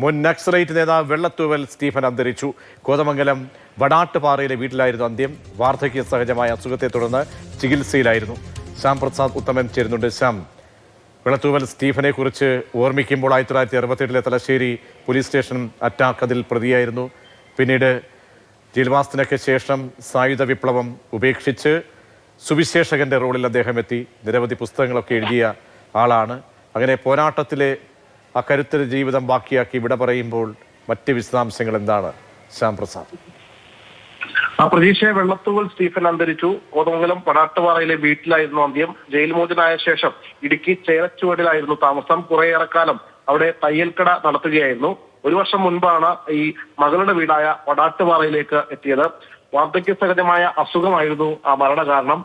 മുൻ നക്സലൈറ്റ് നേതാവ് വെള്ളത്തൂവൽ സ്റ്റീഫൻ അന്തരിച്ചു. കോതമംഗലം വടാട്ടുപാറയിലെ വീട്ടിലായിരുന്നു അന്ത്യം. വാർദ്ധക്യ സഹജമായ അസുഖത്തെ തുടർന്ന് ചികിത്സയിലായിരുന്നു. ശ്യാം പ്രസാദ് ഉത്തമൻ ചേരുന്നുണ്ട്. ശ്യാം, വെള്ളത്തൂവൽ സ്റ്റീഫനെ കുറിച്ച് ഓർമ്മിക്കുമ്പോൾ 1968 തലശ്ശേരി പോലീസ് സ്റ്റേഷൻ അറ്റാക്ക് അതിൽ പ്രതിയായിരുന്നു. പിന്നീട് ജയിൽവാസത്തിനൊക്കെ ശേഷം സായുധ വിപ്ലവം ഉപേക്ഷിച്ച് സുവിശേഷകന്റെ റോളിൽ അദ്ദേഹം എത്തി. നിരവധി പുസ്തകങ്ങളൊക്കെ എഴുതിയ ആളാണ്. അങ്ങനെ പോരാട്ടത്തിലെ ആ കരുത്തര ജീവിതം ബാക്കിയാക്കി വിട പറയുമ്പോൾ മറ്റ് വിശദാംശങ്ങൾ എന്താണ് ശ്യാം പ്രസാദ്? പ്രതീക്ഷയെ വെള്ളത്തൂവൽ സ്റ്റീഫൻ അന്തരിച്ചു. കോതമംഗലം പടാട്ടുപാറയിലെ വീട്ടിലായിരുന്നു അന്ത്യം. ജയിൽ മോചനായ ശേഷം ഇടുക്കി ചേലച്ചുവടിലായിരുന്നു താമസം. കുറേയേറെ കാലം അവിടെ തയ്യൽക്കട നടത്തുകയായിരുന്നു. 1 വർഷം മുൻപാണ് ഈ മകളുടെ വീടായ പടാട്ടുപാറയിലേക്ക് എത്തിയത്. വാർദ്ധക്യ സഹജമായ അസുഖമായിരുന്നു ആ മരണകാരണം.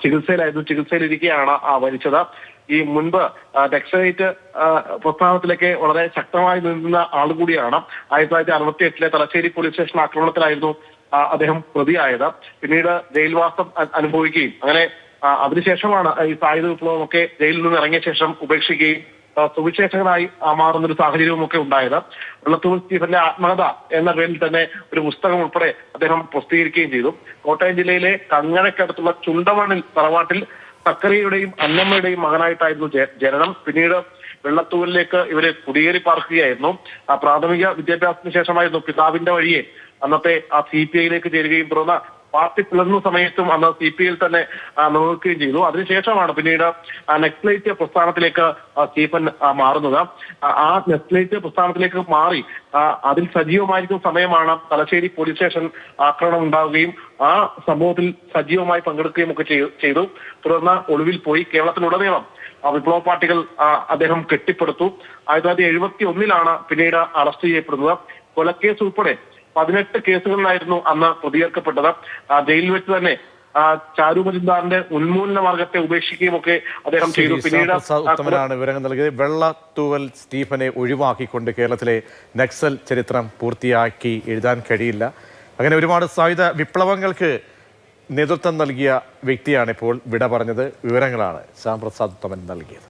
ചികിത്സയിലായിരുന്നു. ചികിത്സയിലിരിക്കെയാണ് മരിച്ചത്. ഈ മുൻപ് നക്സലൈറ്റ് പ്രസ്ഥാനത്തിലേക്ക് വളരെ ശക്തമായി നിന്ന ആളുകൂടിയാണ്. 1968 തലശ്ശേരി പോലീസ് സ്റ്റേഷൻ ആക്രമണത്തിലായിരുന്നു അദ്ദേഹം പ്രതിയായത്. പിന്നീട് ജയിൽവാസം അനുഭവിക്കുകയും അങ്ങനെ അതിനുശേഷമാണ് ഈ സായുധ വിപ്ലവമൊക്കെ ജയിലിൽ നിന്ന് ഇറങ്ങിയ ശേഷം ഉപേക്ഷിക്കുകയും സുവിശേഷകനായി മാറുന്നൊരു സാഹചര്യവും ഒക്കെ ഉണ്ടായത്. വെള്ളത്തൂവൽ സ്റ്റീഫന്റെ ആത്മകഥ എന്ന പേരിൽ തന്നെ ഒരു പുസ്തകം ഉൾപ്പെടെ അദ്ദേഹം പ്രസിദ്ധീകരിക്കുകയും ചെയ്തു. കോട്ടയം ജില്ലയിലെ കങ്ങഴക്കടുത്തുള്ള ചുണ്ടമണ്ണിൽ തറവാട്ടിൽ സക്കറിയുടെയും അന്നമ്മയുടെയും മകനായിട്ടായിരുന്നു ജനനം. പിന്നീട് വെള്ളത്തൂവലിലേക്ക് ഇവര് കുടിയേറി പാർക്കുകയായിരുന്നു. പ്രാഥമിക വിദ്യാഭ്യാസത്തിന് ശേഷമായിരുന്നു പിതാവിന്റെ വഴിയെ അന്നത്തെ CPIയിലേക്ക് ചേരുകയും തുടർന്ന് പാർട്ടി പിളർന്ന സമയത്തും അന്ന് CPIയിൽ തന്നെ നിലനിൽക്കുകയും ചെയ്തു. അതിനുശേഷമാണ് പിന്നീട് നക്സലൈറ്റ് പ്രസ്ഥാനത്തിലേക്ക് സ്റ്റീഫൻ മാറുന്നത്. ആ നക്സലൈറ്റ് പ്രസ്ഥാനത്തിലേക്ക് മാറി അതിൽ സജീവമായിരിക്കുന്ന സമയമാണ് തലശ്ശേരി പോലീസ് സ്റ്റേഷൻ ആക്രമണം ഉണ്ടാവുകയും ആ സംഭവത്തിൽ സജീവമായി പങ്കെടുക്കുകയും ഒക്കെ ചെയ്തു. തുടർന്ന് ഒളിവിൽ പോയി. കേരളത്തിലുടനീളം വിപ്ലവ പാർട്ടികൾ അദ്ദേഹം കെട്ടിപ്പടുത്തു. 1971 പിന്നീട് അറസ്റ്റ് ചെയ്യപ്പെടുന്നത്. കൊലക്കേസ് ഉൾപ്പെടെ 18 കേസുകളിലായിരുന്നു അന്ന് പ്രതിയേർക്കപ്പെട്ടത്. ജയിലിൽ വെച്ച് തന്നെ ചാരു മജുംദാറിന്റെ ഉന്മൂലന മാർഗത്തെ ഉപേക്ഷിക്കുകയും ഒക്കെ അദ്ദേഹം ചെയ്തു. പിന്നീട് ഉത്തമനാണ് വിവരങ്ങൾ നൽകിയത്. വെള്ളത്തൂവൽ സ്റ്റീഫനെ ഒഴിവാക്കിക്കൊണ്ട് കേരളത്തിലെ നക്സൽ ചരിത്രം പൂർത്തിയാക്കി എഴുതാൻ കഴിയില്ല. അങ്ങനെ ഒരുപാട് സായുധ വിപ്ലവങ്ങൾക്ക് നേതൃത്വം നൽകിയ വ്യക്തിയാണ് ഇപ്പോൾ വിട പറഞ്ഞത്. വിവരങ്ങളാണ് ശ്യാം പ്രസാദ് ഉത്തമൻ നൽകിയത്.